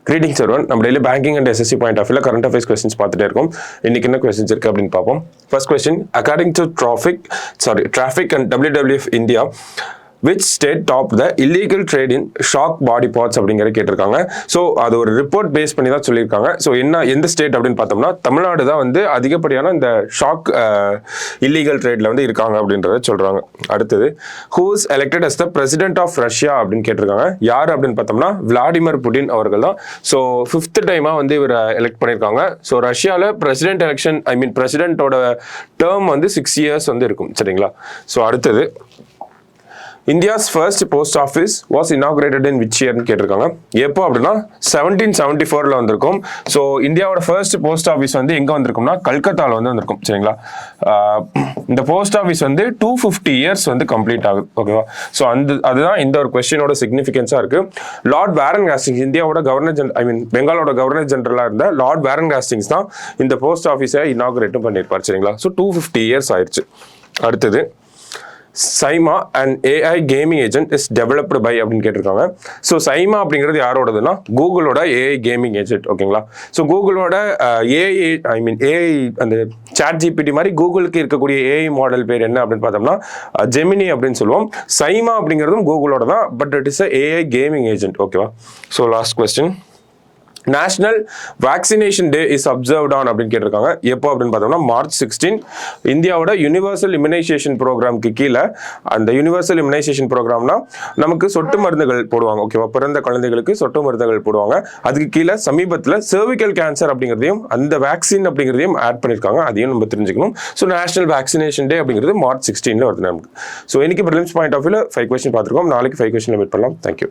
Greetings everyone. நம்ம daily banking and SSC point of வியூல current affairs questions பார்த்துட்டே இருக்கோம். இன்னைக்கு என்ன கொஸ்டின்ஸ் இருக்கு அப்படின்னு பார்ப்போம். First question, according to traffic and WWF India which state topped the illegal trade in shark body parts அப்படிங்கிற கேட்டிருக்காங்க. ஸோ அது ஒரு ரிப்போர்ட் பேஸ் பண்ணி தான் சொல்லியிருக்காங்க. ஸோ எந்த ஸ்டேட் அப்படின்னு பார்த்தோம்னா தமிழ்நாடு தான் வந்து அதிகப்படியான இந்த ஷாக் இல்லீகல் ட்ரேட்ல வந்து இருக்காங்க அப்படின்றத சொல்றாங்க. அடுத்தது, who is elected as the president of Russia அப்படின்னு கேட்டிருக்காங்க. யார் அப்படின்னு பார்த்தோம்னா விளாடிமிர் புடின் அவர்கள் தான். ஸோ 5th டைமா வந்து இவரை எலெக்ட் பண்ணியிருக்காங்க. ஸோ ரஷ்யாவில் பிரசிடென்ட் எலெக்ஷன் பிரசிடென்ட்டோட டேர்ம் வந்து 6 years வந்து இருக்கும். சரிங்களா? ஸோ அடுத்தது, India's first post office was inaugurated in which இயர்னு கேட்டிருக்காங்க. எப்போ அப்படின்னா 1774 வந்திருக்கும். ஸோ இந்தியாவோட ஃபர்ஸ்ட் போஸ்ட் ஆஃபீஸ் வந்து எங்கே வந்திருக்கும்னா கல்கத்தாவில் வந்து வந்திருக்கும். சரிங்களா? இந்த போஸ்ட் ஆஃபீஸ் வந்து 250 years வந்து கம்ப்ளீட் ஆகுது. ஓகேவா? ஸோ அதுதான் இந்த ஒரு கொஸ்டினோட சிக்னிஃபிகன்ஸாக இருக்கு. லார்ட் பேரன் ஹாஸ்டிங்ஸ், இந்தியாவோட கவர்னர் பெங்காலோட கவர்னர் ஜெனரலாக இருந்த லார்ட் பேரன் ஹாஸ்டிங்ஸ் தான் இந்த போஸ்ட் ஆஃபீஸை இனாகிரேட்டும் பண்ணியிருப்பார். சரிங்களா? ஸோ 250 years ஆயிடுச்சு. அடுத்தது, SIMA and AI gaming agent is developed by அப்படின்னு கேட்டிருக்காங்க. ஸோ சைமா அப்படிங்கிறது யாரோடதுன்னா கூகுளோட ஏஐ கேமிங் ஏஜென்ட். ஓகேங்களா? ஸோ கூகுளோட ஏஐ அந்த ChatGPT மாதிரி கூகுளுக்கு இருக்கக்கூடிய ஏஐ மாடல் பேர் என்ன அப்படின்னு பார்த்தோம்னா ஜெமினி அப்படின்னு சொல்லுவோம். சைமா அப்படிங்கிறதும் கூகுளோட தான், but it is AI gaming agent. ஓகேவா? So last question, national vaccination day is observed on அப்படின்னு கேட்டிருக்காங்க. எப்போ அப்படின்னு பார்த்தோம்னா March 16 இந்தியாவோட யூனிவர்சல் இம்யூனைசேஷன் ப்ரோக்ராம்க்கு கீழே, அந்த யூனிவர்சல் இம்யூனைசேஷன் ப்ரோக்ராம்னா நமக்கு சொட்டு மருந்துகள் போடுவாங்க. ஓகேவா? பிறந்த குழந்தைகளுக்கு சொட்டு மருந்துகள் போடுவாங்க. அதுக்கு கீழே சமீபத்தில் சர்விக்கல் கேன்சர் அப்படிங்கிறதையும் அந்த வேக்சின் அப்படிங்கிறதையும் ஆட் பண்ணியிருக்காங்க. அதையும் நம்ம தெரிஞ்சுக்கணும். ஸோ நேஷனல் வேக்சினேஷன் டே அப்படிங்கிறது March 16 வருது நமக்கு. ஸோ இன்னைக்கு ப்ரிலிம்ஸ் பாயிண்ட் ஆஃப் வியூல 5 கொஸ்டின் பார்த்துருக்கோம். நாளைக்கு 5 கொஸ்டின் மீட் பண்ணலாம். தேங்க்யூ.